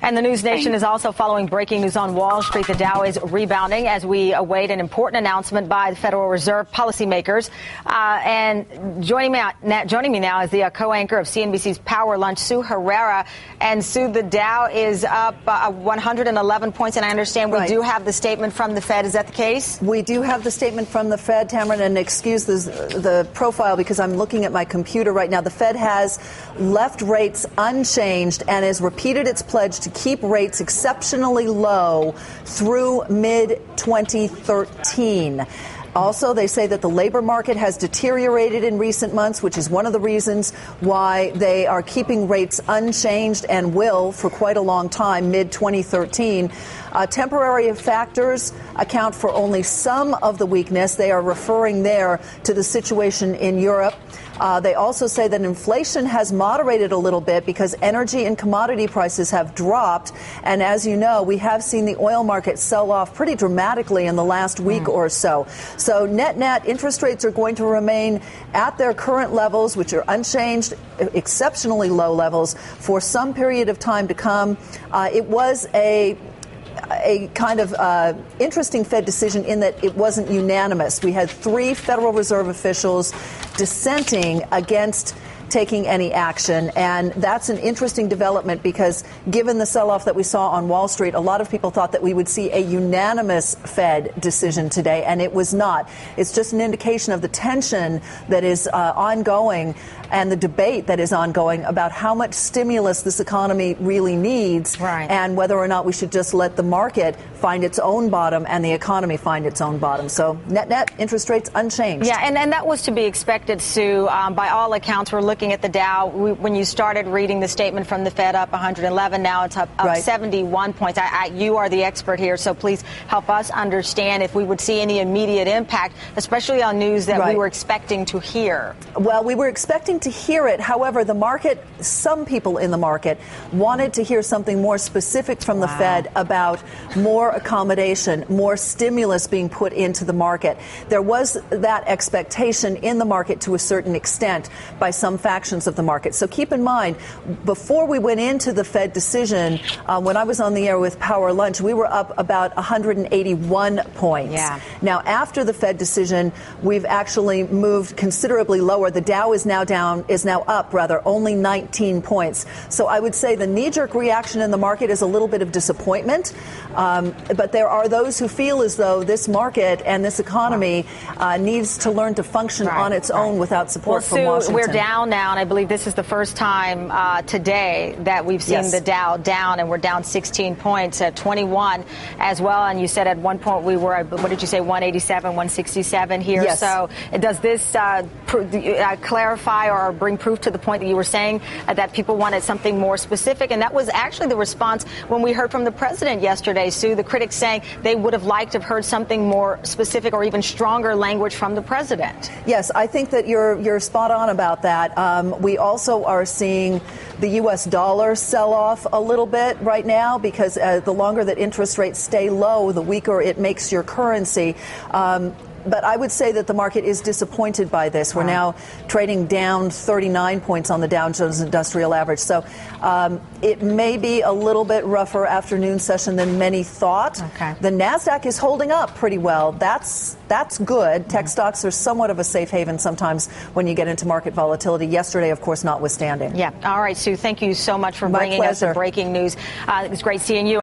And the News Nation is also following breaking news on Wall Street. The Dow is rebounding as we await an important announcement by the Federal Reserve policymakers. And joining me now is the co-anchor of CNBC's Power Lunch, Sue Herrera. And Sue, the Dow is up 111 points, and I understand we do have the statement from the Fed. Is that the case? We do have the statement from the Fed, Tamron, and excuse the profile because I'm looking at my computer right now. The Fed has left rates unchanged and has repeated its pledge to keep rates exceptionally low through mid-2013. Also, they say that the labor market has deteriorated in recent months, which is one of the reasons why they are keeping rates unchanged and will for quite a long time, mid-2013. Temporary factors account for only some of the weakness. They are referring there to the situation in Europe. They also say that inflation has moderated a little bit because energy and commodity prices have dropped. And as you know, we have seen the oil market sell off pretty dramatically in the last week or so. So net, interest rates are going to remain at their current levels, which are unchanged, exceptionally low levels, for some period of time to come. It was a kind of interesting Fed decision in that it wasn't unanimous. We had 3 Federal Reserve officials dissenting against taking any action. And that's an interesting development because given the sell-off that we saw on Wall Street, a lot of people thought that we would see a unanimous Fed decision today, and it was not. It's just an indication of the tension that is ongoing and the debate that is ongoing about how much stimulus this economy really needs and whether or not we should just let the market find its own bottom and the economy find its own bottom. So net, interest rates unchanged. Yeah, and that was to be expected, Sue. By all accounts, we're looking at the Dow. When you started reading the statement from the Fed, up 111, now it's up 71 points. You are the expert here, so please help us understand if we would see any immediate impact, especially on news that we were expecting to hear. Well, we were expecting to hear it. However, the market, some people in the market wanted to hear something more specific from the Fed about more accommodation, more stimulus being put into the market. There was that expectation in the market to a certain extent by some factions of the market. So keep in mind, before we went into the Fed decision, when I was on the air with Power Lunch, we were up about 181 points. Now, after the Fed decision, we've actually moved considerably lower. The Dow is now up only 19 points. So I would say the knee-jerk reaction in the market is a little bit of disappointment. But there are those who feel as though this market and this economy needs to learn to function on its own without support from Washington. We're down now, and I believe this is the first time today that we've seen the Dow down, and we're down 16 points at 21 as well. And you said at one point we were, what did you say, 187, 167 here? Yes. So does this clarify or bring proof to the point that you were saying that people wanted something more specific? And that was actually the response when we heard from the president yesterday, Sue, the critics saying they would have liked to have heard something more specific or even stronger language from the president. Yes, I think that you're spot on about that. We also are seeing the U.S. dollar sell off a little bit right now because the longer that interest rates stay low, the weaker it makes your currency. But I would say that the market is disappointed by this. We're now trading down 39 points on the Dow Jones Industrial Average. So it may be a little bit rougher afternoon session than many thought. The NASDAQ is holding up pretty well. That's good. Tech stocks are somewhat of a safe haven sometimes when you get into market volatility. Yesterday, of course, notwithstanding. Yeah. All right, Sue, thank you so much for bringing us the breaking news. It was great seeing you.